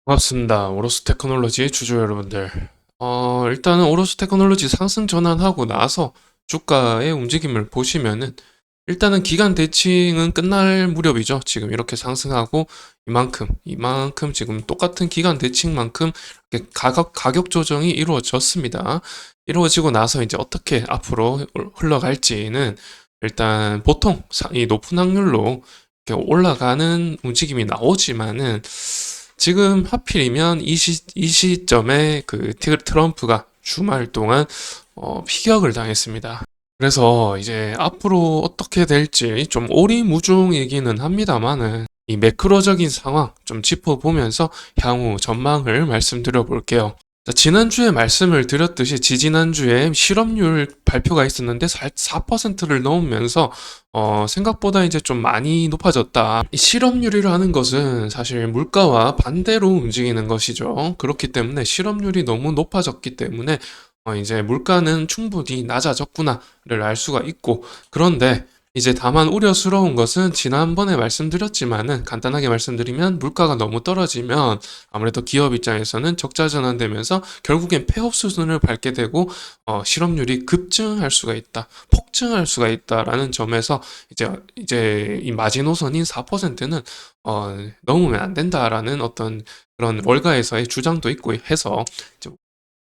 반갑습니다. 오로스 테크놀로지의 주주 여러분들. 일단은 오로스 테크놀로지 상승 전환하고 나서 주가의 움직임을 보시면은 일단은 기간 대칭은 끝날 무렵이죠. 지금 이렇게 상승하고 이만큼 지금 똑같은 기간 대칭만큼 이렇게 가격 조정이 이루어졌습니다. 이루어지고 나서 이제 어떻게 앞으로 흘러갈지는 일단 보통 이 높은 확률로 이렇게 올라가는 움직임이 나오지만은 지금 하필이면 이 시점에 그 트럼프가 주말 동안 피격을 당했습니다. 그래서 이제 앞으로 어떻게 될지 좀 오리무중이기는 합니다만은 이 매크로적인 상황 좀 짚어보면서 향후 전망을 말씀드려 볼게요. 자, 지난주에 말씀을 드렸듯이 지지난주에 실업률 발표가 있었는데 4%를 넘으면서 생각보다 이제 좀 많이 높아졌다. 이 실업률이라는 것은 사실 물가와 반대로 움직이는 것이죠. 그렇기 때문에 실업률이 너무 높아졌기 때문에 이제 물가는 충분히 낮아졌구나를 알 수가 있고, 그런데 이제 다만 우려스러운 것은 지난번에 말씀드렸지만은 간단하게 말씀드리면 물가가 너무 떨어지면 아무래도 기업 입장에서는 적자 전환되면서 결국엔 폐업 수준을 밟게 되고 실업률이 급증할 수가 있다, 폭증할 수가 있다라는 점에서 이제 이 마지노선인 4%는 넘으면 안 된다라는 어떤 그런 월가에서의 주장도 있고 해서 이제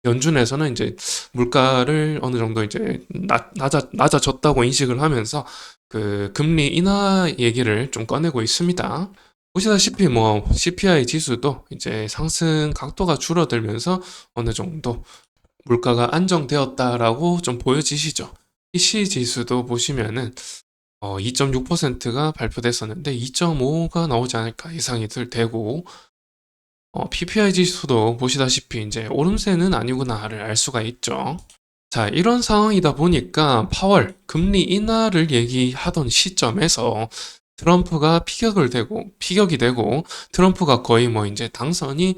연준에서는 이제 물가를 어느 정도 이제 낮아졌다고 인식을 하면서 그 금리 인하 얘기를 좀 꺼내고 있습니다. 보시다시피 뭐 CPI 지수도 이제 상승 각도가 줄어들면서 어느 정도 물가가 안정되었다라고 좀 보여지시죠. PC 지수도 보시면은 2.6%가 발표됐었는데 2.5가 나오지 않을까 예상이 되고, PPI 지수도 보시다시피 이제 오름세는 아니구나를 알 수가 있죠. 자, 이런 상황이다 보니까 파월 금리 인하를 얘기하던 시점에서 트럼프가 피격이 되고 트럼프가 거의 뭐 이제 당선이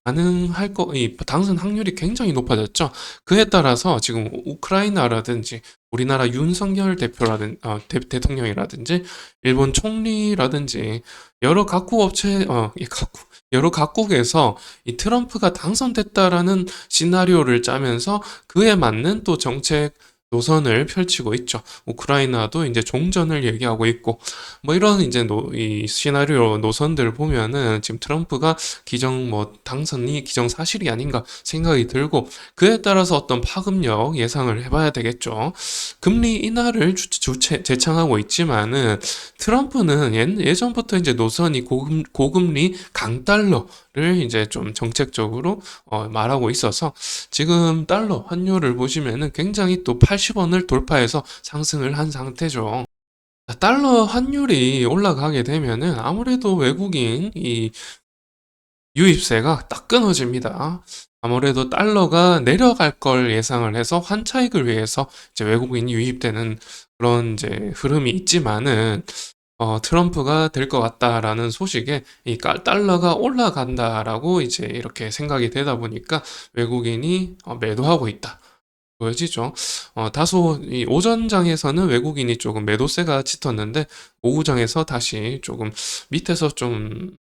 가능할 이 당선 확률이 굉장히 높아졌죠. 그에 따라서 지금 우크라이나라든지 우리나라 윤석열 대통령이라든지 일본 총리라든지 여러 각국 업체 여러 각국에서 이 트럼프가 당선됐다라는 시나리오를 짜면서 그에 맞는 또 정책 노선을 펼치고 있죠. 우크라이나도 이제 종전을 얘기하고 있고, 뭐 이런 이제 이 시나리오 노선들을 보면은 지금 트럼프가 당선이 기정사실이 아닌가 생각이 들고, 그에 따라서 어떤 파급력 예상을 해봐야 되겠죠. 금리 인하를 제창하고 있지만은 트럼프는 예전부터 이제 노선이 고금리 강달러를 이제 좀 정책적으로 말하고 있어서 지금 달러 환율을 보시면은 굉장히 또 80원을 돌파해서 상승을 한 상태죠. 달러 환율이 올라가게 되면은 아무래도 외국인 이 유입세가 딱 끊어집니다. 아무래도 달러가 내려갈 걸 예상을 해서 환차익을 위해서 이제 외국인이 유입되는 그런 이제 흐름이 있지만은 트럼프가 될 것 같다라는 소식에 이 달러가 올라간다라고 이제 이렇게 생각이 되다 보니까 외국인이 매도하고 있다. 보여지죠. 다소 이 오전장에서는 외국인이 조금 매도세가 짙었는데 오후장에서 다시 조금 밑에서 좀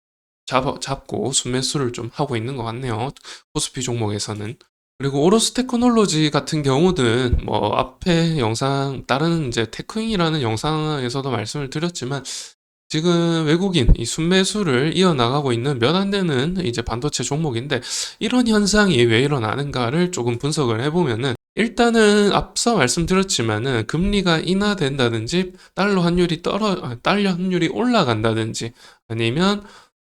잡고 순매수를 좀 하고 있는 것 같네요. 코스피 종목에서는. 그리고 오로스 테크놀로지 같은 경우는 뭐 앞에 영상 다른 이제 테크인이라는 영상에서도 말씀을 드렸지만 지금 외국인 이 순매수를 이어나가고 있는 몇 안 되는 이제 반도체 종목인데 이런 현상이 왜 일어나는가를 조금 분석을 해보면은 일단은 앞서 말씀드렸지만은 금리가 인하된다든지 달러 환율이 올라간다든지 아니면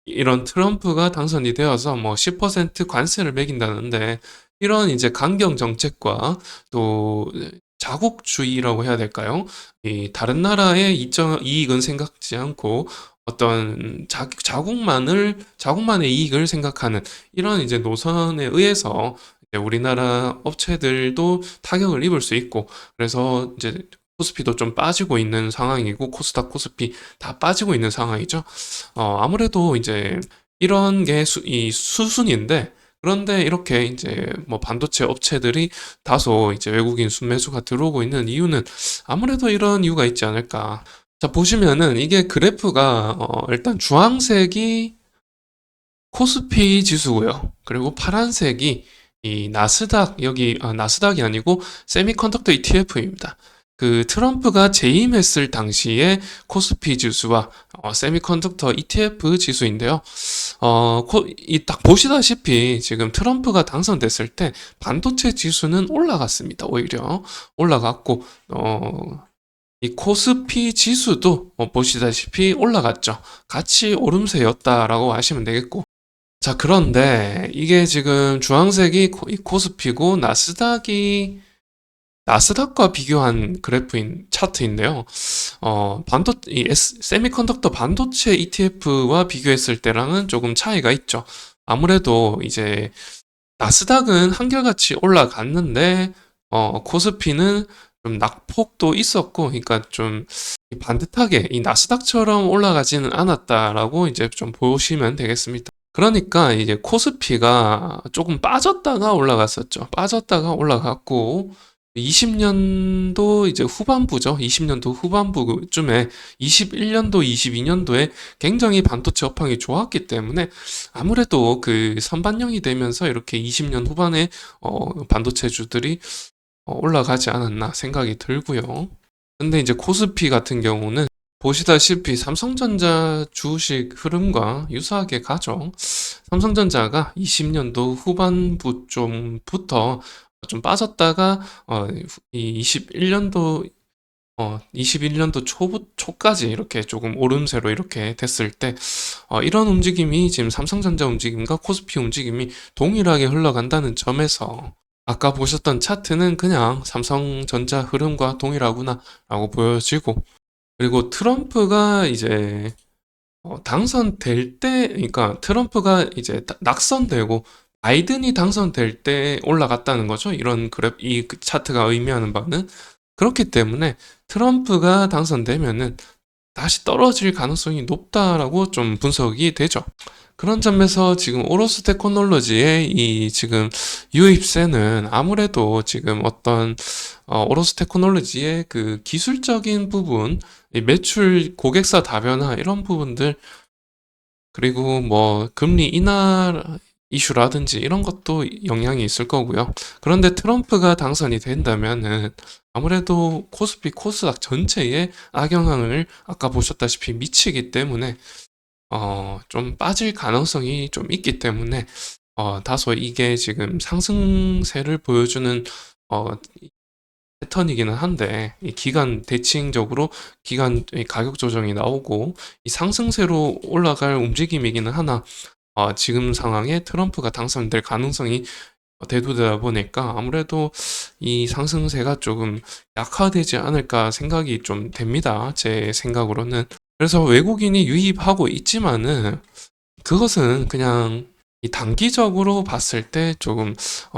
이런 트럼프가 당선이 되어서 뭐 10% 관세를 매긴다는데 이런 이제 강경 정책과 또 자국주의라고 해야 될까요? 이 다른 나라의 이익은 생각지 않고 어떤 자국만의 이익을 생각하는 이런 이제 노선에 의해서 이제 우리나라 업체들도 타격을 입을 수 있고, 그래서 이제 코스피도 좀 빠지고 있는 상황이고 코스닥 코스피 다 빠지고 있는 상황이죠. 아무래도 이제 이런 게 이 수순인데, 그런데 이렇게 이제 뭐 반도체 업체들이 다소 이제 외국인 순매수가 들어오고 있는 이유는 아무래도 이런 이유가 있지 않을까. 자, 보시면은 이게 그래프가 일단 주황색이 코스피 지수고요. 그리고 파란색이 이 나스닥 여기 나스닥이 아니고 세미컨덕터 ETF입니다. 그 트럼프가 재임했을 당시에 코스피 지수와 세미컨덕터 ETF 지수인데요. 이 딱 보시다시피 지금 트럼프가 당선됐을 때 반도체 지수는 올라갔습니다. 오히려 올라갔고 이 코스피 지수도 보시다시피 올라갔죠. 같이 오름세였다라고 하시면 되겠고. 자, 그런데 이게 지금 주황색이 이 코스피고 나스닥과 비교한 그래프인 차트인데요. 세미컨덕터 반도체 ETF와 비교했을 때랑은 조금 차이가 있죠. 아무래도 이제 나스닥은 한결같이 올라갔는데, 코스피는 좀 낙폭도 있었고, 그러니까 좀 반듯하게 이 나스닥처럼 올라가지는 않았다라고 이제 좀 보시면 되겠습니다. 그러니까 이제 코스피가 조금 빠졌다가 올라갔었죠. 빠졌다가 올라갔고, 20년도 이제 후반부죠. 20년도 후반부쯤에 21년도, 22년도에 굉장히 반도체 업황이 좋았기 때문에 아무래도 그 선반영이 되면서 이렇게 20년 후반에 반도체주들이 올라가지 않았나 생각이 들고요. 근데 이제 코스피 같은 경우는 보시다시피 삼성전자 주식 흐름과 유사하게 가죠. 삼성전자가 20년도 후반부 좀부터 좀 빠졌다가 이 21년도 초까지 이렇게 조금 오름세로 이렇게 됐을 때 이런 움직임이 지금 삼성전자 움직임과 코스피 움직임이 동일하게 흘러간다는 점에서 아까 보셨던 차트는 그냥 삼성전자 흐름과 동일하구나라고 보여지고 그리고 트럼프가 이제 당선될 때, 그러니까 트럼프가 이제 낙선되고 바이든이 당선될 때 올라갔다는 거죠. 이런 이 차트가 의미하는 바는. 그렇기 때문에 트럼프가 당선되면은 다시 떨어질 가능성이 높다라고 좀 분석이 되죠. 그런 점에서 지금 오로스 테크놀로지의 이 지금 유입세는 아무래도 지금 어떤 오로스 테크놀로지의 그 기술적인 부분, 이 매출 고객사 다변화 이런 부분들 그리고 뭐 금리 인하 이슈라든지 이런 것도 영향이 있을 거고요. 그런데 트럼프가 당선이 된다면은 아무래도 코스피 코스닥 전체에 악영향을 아까 보셨다시피 미치기 때문에 좀 빠질 가능성이 좀 있기 때문에 다소 이게 지금 상승세를 보여주는 어, 패턴이기는 한데 이 기간 대칭적으로 기간 가격 조정이 나오고 이 상승세로 올라갈 움직임이기는 하나 지금 상황에 트럼프가 당선될 가능성이 대두되다 보니까 아무래도 이 상승세가 조금 약화되지 않을까 생각이 좀 됩니다. 제 생각으로는. 그래서 외국인이 유입하고 있지만은 그것은 그냥 이 단기적으로 봤을 때 조금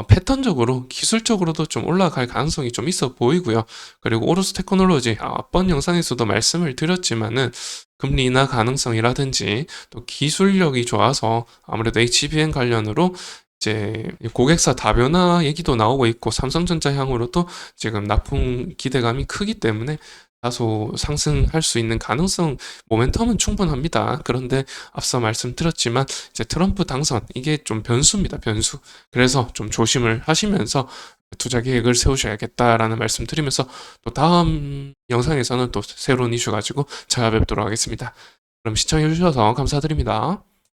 패턴적으로 기술적으로도 좀 올라갈 가능성이 좀 있어 보이고요. 그리고 오로스 테크놀로지 앞번 영상에서도 말씀을 드렸지만은 금리 인하 가능성이라든지 또 기술력이 좋아서 아무래도 HBM 관련으로 이제 고객사 다변화 얘기도 나오고 있고 삼성전자 향으로도 지금 납품 기대감이 크기 때문에 다소 상승할 수 있는 가능성, 모멘텀은 충분합니다. 그런데 앞서 말씀드렸지만 이제 트럼프 당선 이게 좀 변수입니다. 변수. 그래서 좀 조심을 하시면서 투자 계획을 세우셔야겠다라는 말씀 드리면서 또 다음 영상에서는 또 새로운 이슈 가지고 찾아뵙도록 하겠습니다. 그럼 시청해 주셔서 감사드립니다.